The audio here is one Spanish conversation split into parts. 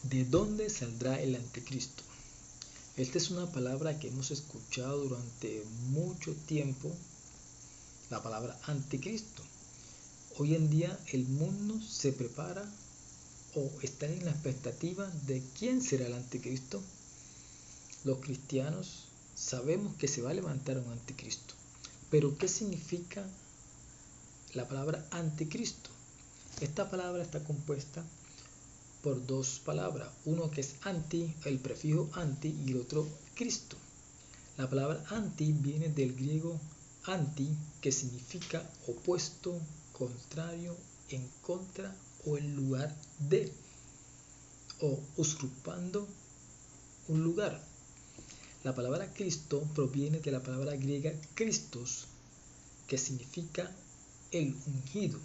¿De dónde saldrá el anticristo? Esta es una palabra que hemos escuchado durante mucho tiempo, la palabra anticristo. Hoy en día el mundo se prepara o está en la expectativa de quién será el anticristo. Los cristianos sabemos que se va a levantar un anticristo, pero ¿qué significa la palabra anticristo? Esta palabra está compuesta por dos palabras, uno que es anti, el prefijo anti, y el otro Cristo. La palabra anti viene del griego anti, que significa opuesto, contrario, en contra o en lugar de, o usurpando un lugar. La palabra Cristo proviene de la palabra griega Christos, que significa el ungido.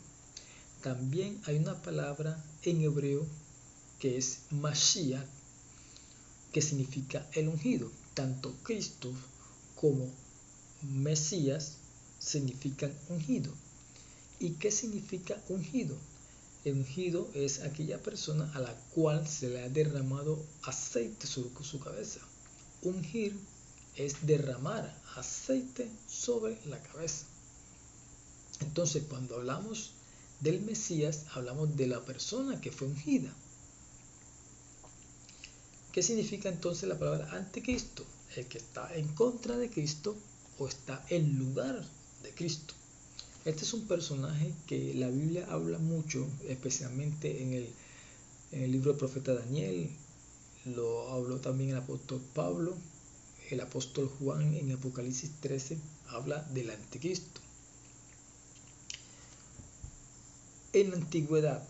También hay una palabra en hebreo que es Mashiach, que significa el ungido. Tanto Cristo como Mesías significan ungido. ¿Y qué significa ungido? El ungido es aquella persona a la cual se le ha derramado aceite sobre su cabeza. Ungir es derramar aceite sobre la cabeza. Entonces, cuando hablamos del Mesías, hablamos de la persona que fue ungida. ¿Qué significa entonces la palabra anticristo? El que está en contra de Cristo o está en lugar de Cristo. Este es un personaje que la Biblia habla mucho, especialmente en el libro del profeta Daniel. Lo habló también el apóstol Pablo. El apóstol Juan en Apocalipsis 13 habla del anticristo. En la antigüedad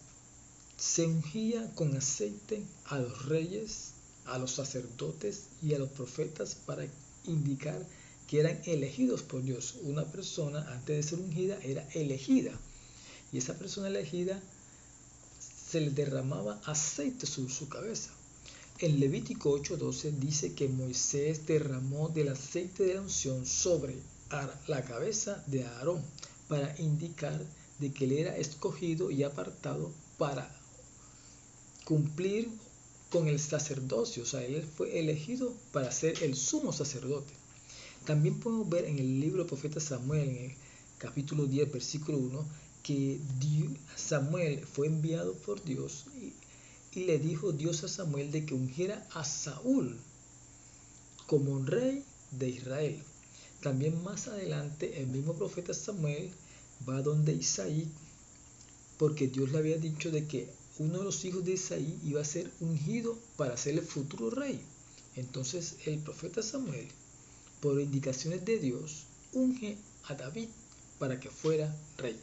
se ungía con aceite a los reyes, a los sacerdotes y a los profetas para indicar que eran elegidos por Dios. Una persona antes de ser ungida era elegida, y esa persona elegida se le derramaba aceite sobre su cabeza. En Levítico 8:12 dice que Moisés derramó del aceite de la unción sobre la cabeza de Aarón para indicar de que él era escogido y apartado para cumplir con el sacerdocio. O sea, él fue elegido para ser el sumo sacerdote. También podemos ver en el libro del profeta Samuel, en el capítulo 10, versículo 1, que Samuel fue enviado por Dios y le dijo Dios a Samuel de que ungiera a Saúl como rey de Israel. También más adelante el mismo profeta Samuel va donde Isaí, porque Dios le había dicho de que uno de los hijos de Isaí iba a ser ungido para ser el futuro rey. Entonces el profeta Samuel, por indicaciones de Dios, unge a David para que fuera rey.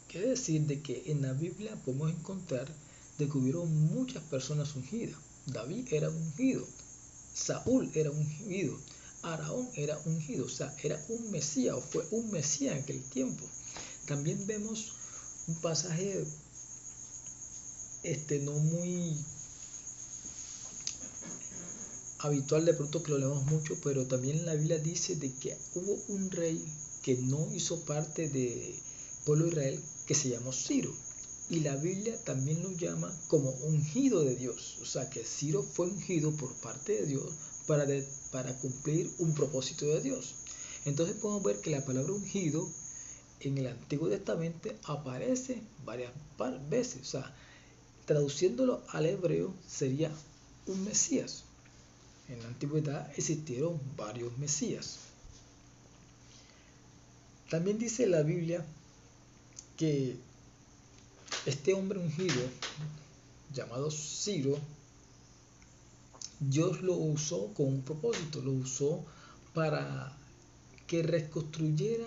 Quiere decir de que en la Biblia podemos encontrar de que hubieron muchas personas ungidas. David era ungido, Saúl era ungido, Aarón era ungido, o sea, era un Mesías o fue un Mesías en aquel tiempo. También vemos un pasaje no muy habitual de pronto que lo leemos mucho, pero también la Biblia dice de que hubo un rey que no hizo parte del pueblo de Israel que se llamó Ciro, y la Biblia también lo llama como ungido de Dios. O sea que Ciro fue ungido por parte de Dios para cumplir un propósito de Dios. Entonces podemos ver que la palabra ungido en el Antiguo Testamento aparece varias veces. O sea, traduciéndolo al hebreo sería un Mesías. En la antigüedad existieron varios Mesías. También dice la Biblia que este hombre ungido, llamado Ciro, Dios lo usó con un propósito, lo usó para que reconstruyera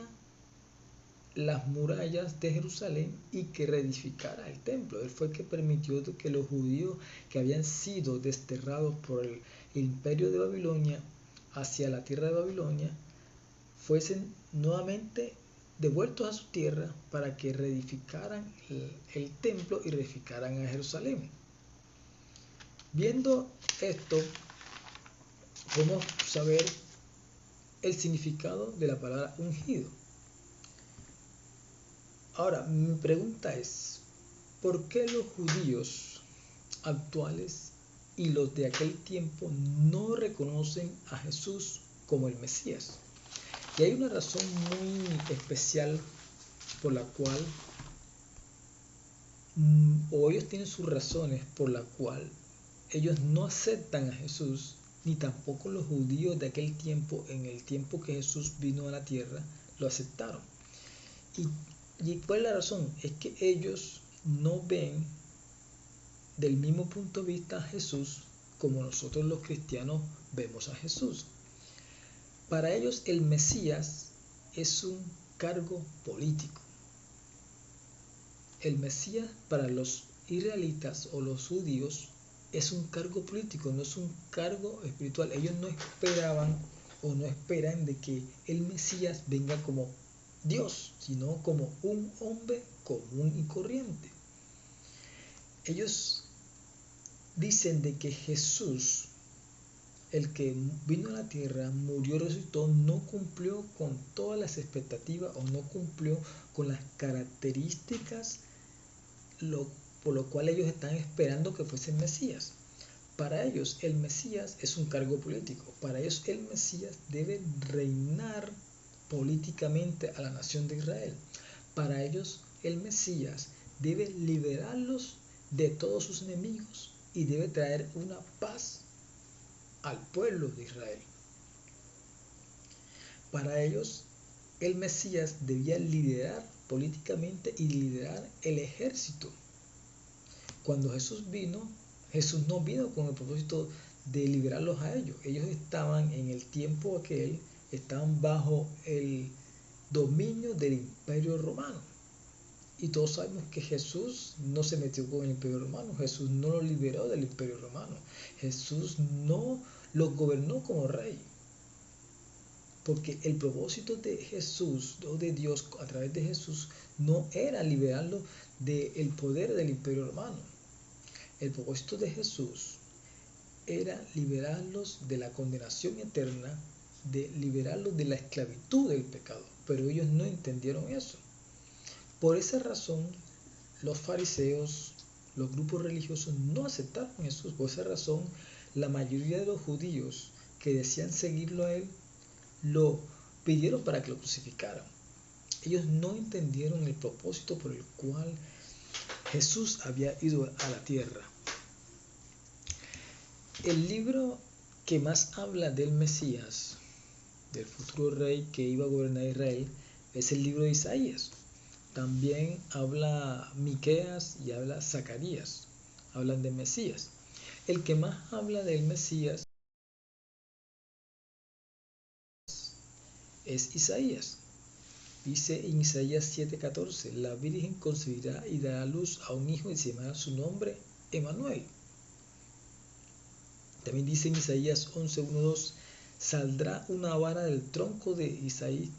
las murallas de Jerusalén y que reedificara el templo. Él fue el que permitió que los judíos que habían sido desterrados por el imperio de Babilonia hacia la tierra de Babilonia fuesen nuevamente devueltos a su tierra para que reedificaran el templo y reedificaran a Jerusalén. Viendo esto, podemos saber el significado de la palabra ungido. Ahora, mi pregunta es, ¿por qué los judíos actuales y los de aquel tiempo no reconocen a Jesús como el Mesías. Y hay una razón muy especial por la cual, o ellos tienen sus razones por la cual ellos no aceptan a Jesús, ni tampoco los judíos de aquel tiempo, en el tiempo que Jesús vino a la tierra, lo aceptaron. ¿Y cuál es la razón? Es que ellos no ven del mismo punto de vista a Jesús como nosotros los cristianos vemos a Jesús. Para ellos el Mesías es un cargo político. El Mesías para los israelitas o los judíos es un cargo político, no es un cargo espiritual. Ellos no esperaban o no esperan de que el Mesías venga como Dios, sino como un hombre común y corriente. Ellos dicen de que Jesús, el que vino a la tierra, murió, resucitó, no cumplió con todas las expectativas o no cumplió con las características por lo cual ellos están esperando que fuese el Mesías. Para ellos el Mesías es un cargo político. Para ellos el Mesías debe reinar políticamente a la nación de Israel. Para ellos el Mesías debe liberarlos de todos sus enemigos y debe traer una paz al pueblo de Israel. Para ellos el Mesías debía liderar políticamente y liderar el ejército. Cuando Jesús vino, Jesús no vino con el propósito de liberarlos a ellos. Ellos estaban en el tiempo aquel, estaban bajo el dominio del Imperio Romano. Y todos sabemos que Jesús no se metió con el Imperio Romano. Jesús no lo liberó del Imperio Romano. Jesús no lo gobernó como rey. Porque el propósito de Jesús o de Dios a través de Jesús no era liberarlo del poder del Imperio Romano. El propósito de Jesús era liberarlos de la condenación eterna, de liberarlos de la esclavitud del pecado. Pero ellos no entendieron eso. Por esa razón, los fariseos, los grupos religiosos no aceptaron a Jesús. Por esa razón, la mayoría de los judíos que decían seguirlo a él, lo pidieron para que lo crucificaran. Ellos no entendieron el propósito por el cual Jesús había ido a la tierra. El libro que más habla del Mesías, del futuro rey que iba a gobernar Israel, es el libro de Isaías. También habla Miqueas y habla Zacarías, hablan de Mesías. El que más habla del Mesías es Isaías. Dice en Isaías 7:14, la Virgen concebirá y dará a luz a un hijo y se llamará su nombre Emmanuel. También dice en Isaías 11:1-2, saldrá una vara del tronco de Isaí.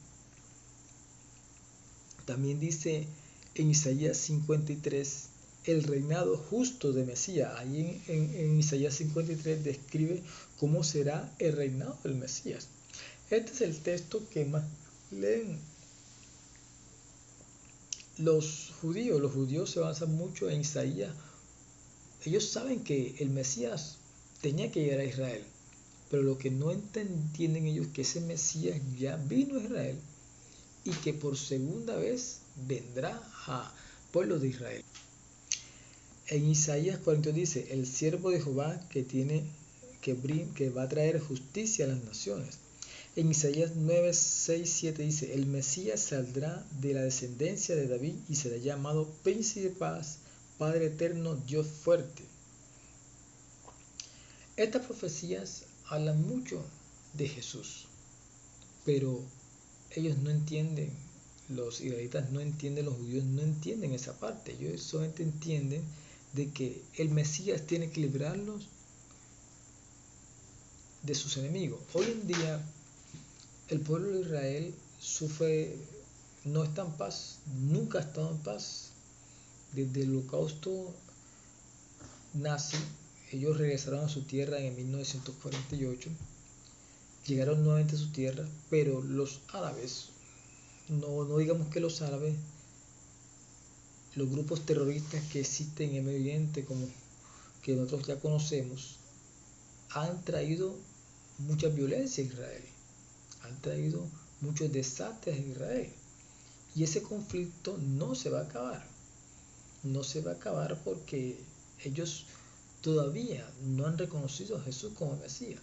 También dice en Isaías 53, el reinado justo de Mesías. Ahí en Isaías 53 describe cómo será el reinado del Mesías. Este es el texto que más leen los judíos. Los judíos se basan mucho en Isaías. Ellos saben que el Mesías tenía que llegar a Israel, pero lo que no entienden ellos es que ese Mesías ya vino a Israel y que por segunda vez vendrá a pueblo de Israel. En Isaías 42 dice, el siervo de Jehová que va a traer justicia a las naciones. En Isaías 9, 6, 7 dice, el Mesías saldrá de la descendencia de David y será llamado Príncipe de Paz, Padre Eterno, Dios Fuerte. Estas profecías hablan mucho de Jesús, pero ellos no entienden, los israelitas no entienden, los judíos no entienden esa parte. Ellos solamente entienden de que el Mesías tiene que librarlos de sus enemigos. Hoy en día el pueblo de Israel sufre, no está en paz, nunca ha estado en paz. Desde el holocausto nazi, ellos regresaron a su tierra en 1948, llegaron nuevamente a su tierra, pero los árabes, no digamos que los árabes, los grupos terroristas que existen en el Medio Oriente, como que nosotros ya conocemos han traído mucha violencia a Israel, han traído muchos desastres a Israel. Y ese conflicto no se va a acabar. No se va a acabar porque ellos todavía no han reconocido a Jesús como Mesías.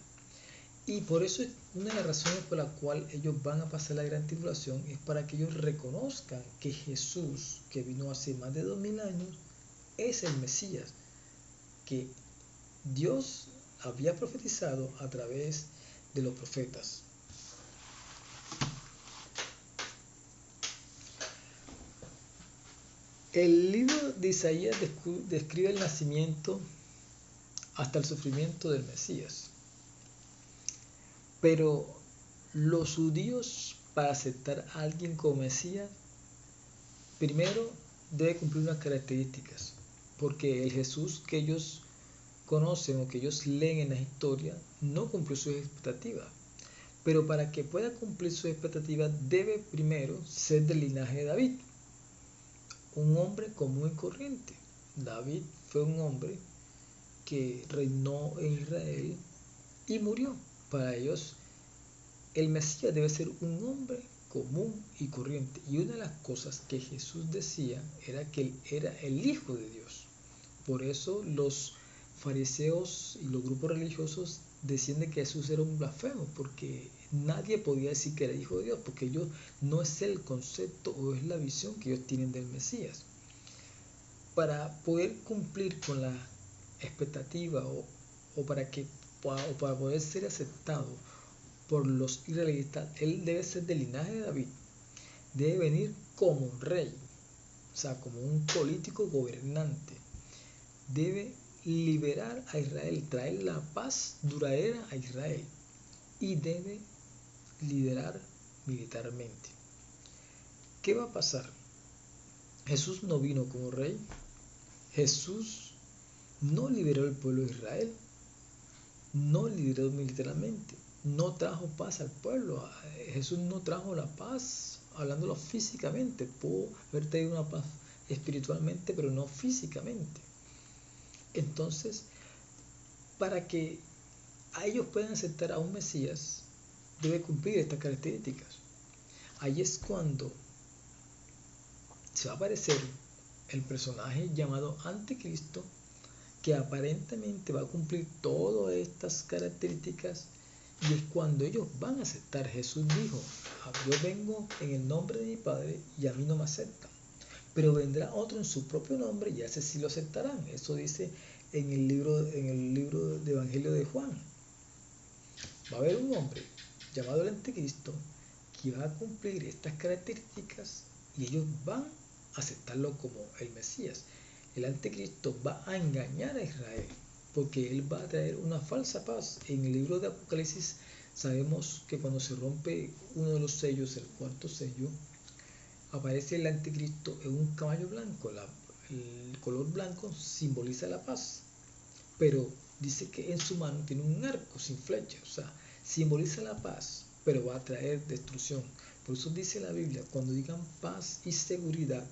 Y por eso una de las razones por la cual ellos van a pasar la gran tribulación es para que ellos reconozcan que Jesús, que vino hace más de 2000 años, es el Mesías que Dios había profetizado a través de los profetas. El libro de Isaías describe el nacimiento hasta el sufrimiento del Mesías. Pero los judíos, para aceptar a alguien como Mesías, primero debe cumplir unas características, porque el Jesús que ellos conocen o que ellos leen en la historia no cumplió sus expectativas. Pero para que pueda cumplir sus expectativas debe primero ser del linaje de David, un hombre común y corriente. David fue un hombre que reinó en Israel y murió. Para ellos, el Mesías debe ser un hombre común y corriente. Y una de las cosas que Jesús decía era que él era el Hijo de Dios. Por eso los fariseos y los grupos religiosos decían que Jesús era un blasfemo, porque nadie podía decir que era Hijo de Dios, porque ellos no es el concepto o es la visión que ellos tienen del Mesías. Para poder cumplir con la expectativa o para poder ser aceptado por los israelitas, él debe ser del linaje de David, debe venir como un rey, o sea, como un político gobernante, debe liberar a Israel, traer la paz duradera a Israel y debe liderar militarmente. ¿Qué va a pasar? Jesús no vino como rey, Jesús no liberó al pueblo de Israel, no lideró militarmente, no trajo paz al pueblo. Jesús no trajo la paz, hablándolo físicamente, pudo haber traído una paz espiritualmente, pero no físicamente. Entonces, para que a ellos puedan aceptar a un Mesías, debe cumplir estas características. Ahí es cuando se va a aparecer el personaje llamado Anticristo, que aparentemente va a cumplir todas estas características, y es cuando ellos van a aceptar. Jesús dijo: yo vengo en el nombre de mi Padre y a mí no me aceptan, pero vendrá otro en su propio nombre y a ese sí lo aceptarán. Eso dice en el libro de Evangelio de Juan. Va a haber un hombre llamado el Anticristo que va a cumplir estas características y ellos van a aceptarlo como el Mesías. El Anticristo va a engañar a Israel porque él va a traer una falsa paz. En el libro de Apocalipsis sabemos que cuando se rompe uno de los sellos, el cuarto sello, aparece el Anticristo en un caballo blanco. El color blanco simboliza la paz, pero dice que en su mano tiene un arco sin flecha, o sea, simboliza la paz, pero va a traer destrucción. Por eso dice la Biblia: cuando digan paz y seguridad,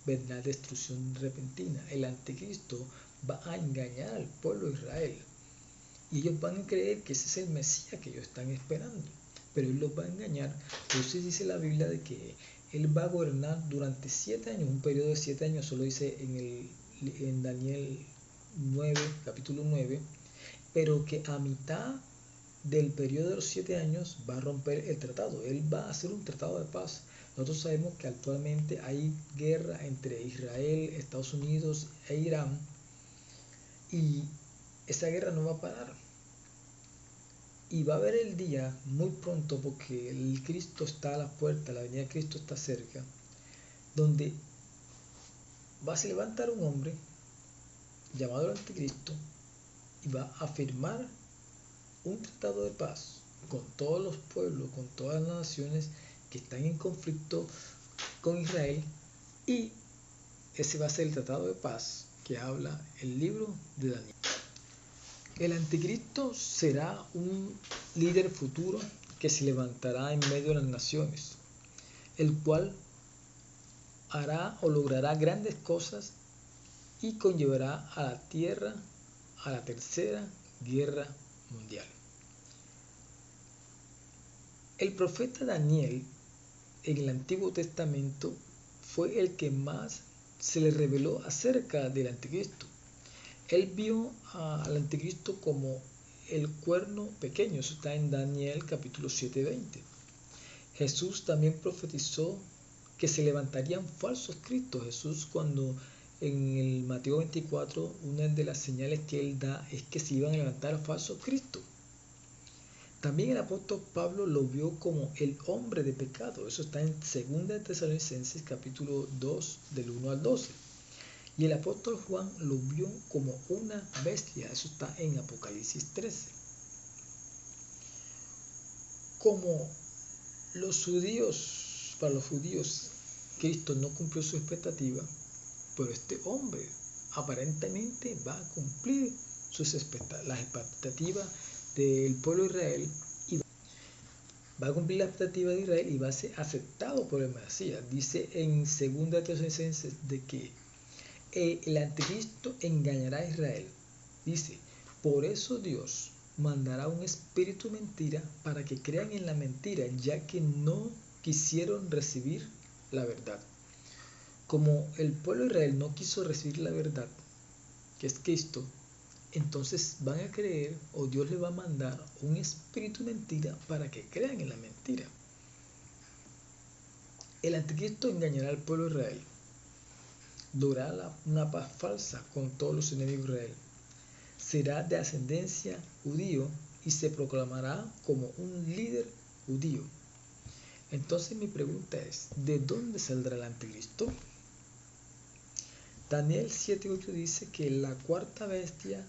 vendrá destrucción repentina. El Anticristo va a engañar al pueblo de Israel y ellos van a creer que ese es el Mesías que ellos están esperando, pero él los va a engañar. Por eso dice la Biblia de que él va a gobernar durante 7 años, un periodo de 7 años. Solo dice en Daniel 9, capítulo 9, pero que a mitad del periodo de los 7 años va a romper el tratado. Él va a hacer un tratado de paz. Nosotros sabemos que actualmente hay guerra entre Israel, Estados Unidos e Irán, y esa guerra no va a parar. Y va a haber el día muy pronto, porque el Cristo está a la puerta, la venida de Cristo está cerca, donde va a se levantar un hombre llamado el Anticristo y va a firmar un tratado de paz con todos los pueblos, con todas las naciones que están en conflicto con Israel, y ese va a ser el tratado de paz que habla el libro de Daniel. El Anticristo será un líder futuro que se levantará en medio de las naciones, el cual hará o logrará grandes cosas y conllevará a la tierra a la Tercera Guerra Mundial. El profeta Daniel en el Antiguo Testamento fue el que más se le reveló acerca del anticristo. Él vio al anticristo como el cuerno pequeño, eso está en Daniel capítulo 7:20. Jesús también profetizó que se levantarían falsos cristos. Jesús, cuando en el Mateo 24, una de las señales que él da es que se iban a levantar falsos cristos. También el apóstol Pablo lo vio como el hombre de pecado. Eso está en 2 Tesalonicenses capítulo 2 del 1 al 12. Y el apóstol Juan lo vio como una bestia. Eso está en Apocalipsis 13. Como para los judíos, Cristo no cumplió su expectativa, pero este hombre aparentemente va a cumplir las expectativas del pueblo de Israel y va a cumplir la expectativa de Israel y va a ser aceptado por el Mesías. Dice en 2 Tesalonicenses de que el anticristo engañará a Israel. Dice, por eso Dios mandará un espíritu mentira para que crean en la mentira, ya que no quisieron recibir la verdad. Como el pueblo de Israel no quiso recibir la verdad, que es Cristo, entonces van a creer, o Dios le va a mandar un espíritu mentira para que crean en la mentira. El anticristo engañará al pueblo de Israel, logrará una paz falsa con todos los enemigos de Israel. Será de ascendencia judío y se proclamará como un líder judío. Entonces mi pregunta es, ¿de dónde saldrá el anticristo? Daniel 7:8 dice que la cuarta bestia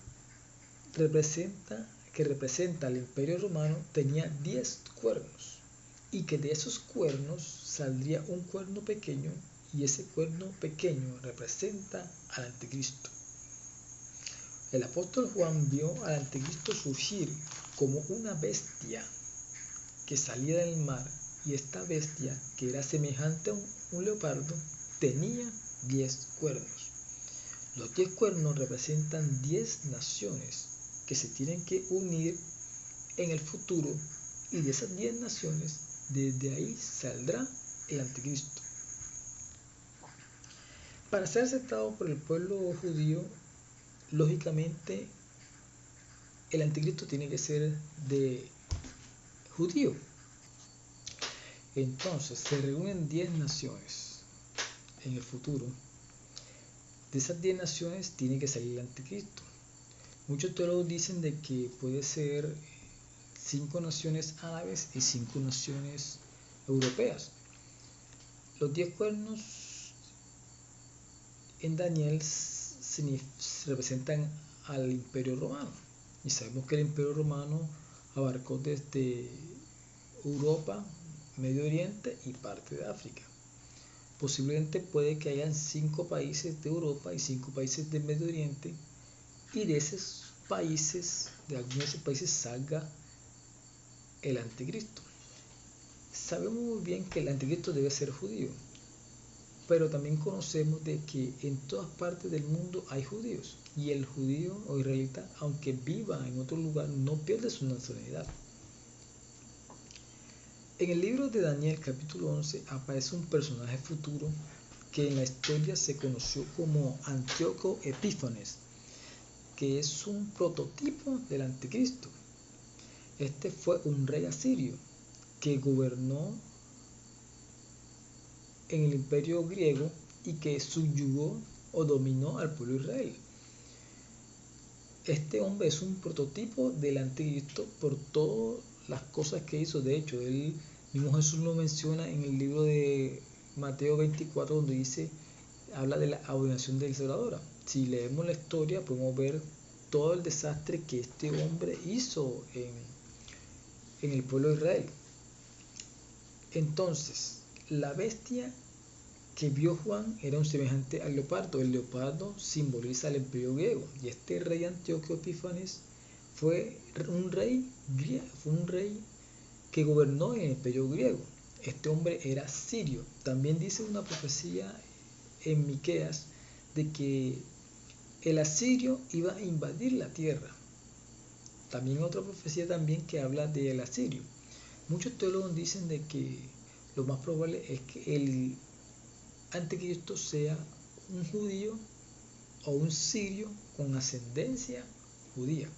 que representa al imperio romano tenía 10 cuernos y que de esos cuernos saldría un cuerno pequeño y ese cuerno pequeño representa al anticristo. El apóstol Juan vio al anticristo surgir como una bestia que salía del mar y esta bestia, que era semejante a un leopardo, tenía 10 cuernos. Los 10 cuernos representan 10 naciones que se tienen que unir en el futuro y de esas 10 naciones, desde ahí saldrá el anticristo. Para ser aceptado por el pueblo judío, lógicamente el anticristo tiene que ser de judío. Entonces se reúnen 10 naciones en el futuro. De esas 10 naciones tiene que salir el anticristo. Muchos teólogos dicen de que puede ser 5 naciones árabes y 5 naciones europeas. Los 10 cuernos en Daniel representan al imperio romano. Y sabemos que el imperio romano abarcó desde Europa, Medio Oriente y parte de África. Posiblemente puede que hayan 5 países de Europa y 5 países de Medio Oriente, y de esos países, de algunos de esos países salga el anticristo. Sabemos muy bien que el anticristo debe ser judío, pero también conocemos de que en todas partes del mundo hay judíos, y el judío o israelita, aunque viva en otro lugar, no pierde su nacionalidad. En el libro de Daniel capítulo 11 aparece un personaje futuro que en la historia se conoció como Antíoco Epífanes, que es un prototipo del anticristo. Este fue un rey asirio que gobernó en el imperio griego y que subyugó o dominó al pueblo de Israel. Este hombre es un prototipo del anticristo por todas las cosas que hizo. De hecho, él mismo Jesús lo menciona en el libro de Mateo 24, donde habla de la abominación desoladora. Si leemos la historia, podemos ver todo el desastre que este hombre hizo en el pueblo de Israel. Entonces, la bestia que vio Juan era un semejante al leopardo. El leopardo simboliza al imperio griego, y este rey Antíoco Epífanes fue un rey que gobernó en el imperio griego. Este hombre era sirio. También dice una profecía en Miqueas de que el asirio iba a invadir la tierra. También otra profecía también que habla del asirio. Muchos teólogos dicen de que lo más probable es que el anticristo sea un judío o un sirio con ascendencia judía.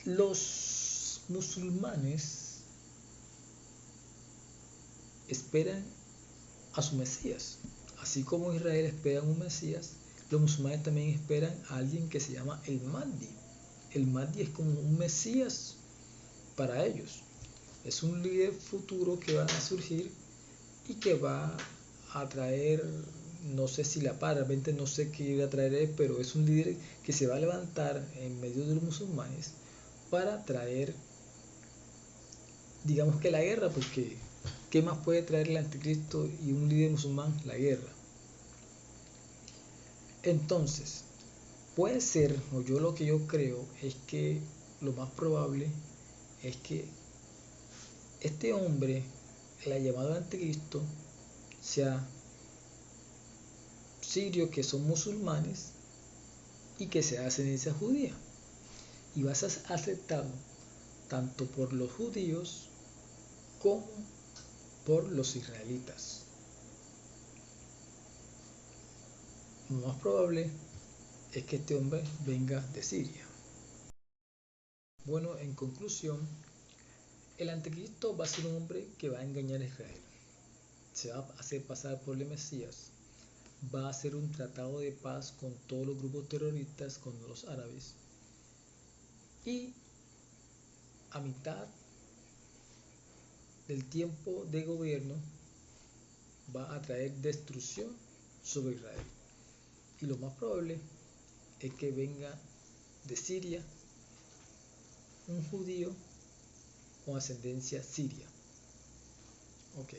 Los musulmanes esperan a su Mesías, así como Israel espera un Mesías. Los musulmanes también esperan a alguien que se llama el Mahdi. El Mahdi es como un Mesías para ellos. Es un líder futuro que va a surgir y que va a traer, no sé si la paz, realmente no sé qué va a traer, pero es un líder que se va a levantar en medio de los musulmanes para traer, digamos que la guerra, porque ¿qué más puede traer el anticristo y un líder musulmán? La guerra. Entonces, puede ser, o yo lo que yo creo es que lo más probable es que este hombre, el llamado anticristo, sea sirios que son musulmanes y que sea de ascendencia judía, y va a ser aceptado tanto por los judíos como por los israelitas. Lo más probable es que este hombre venga de Siria. Bueno, en conclusión, el anticristo va a ser un hombre que va a engañar a Israel. Se va a hacer pasar por el Mesías. Va a hacer un tratado de paz con todos los grupos terroristas, con los árabes. Y a mitad del tiempo de gobierno va a traer destrucción sobre Israel. Y lo más probable es que venga de Siria un judío con ascendencia siria. Ok.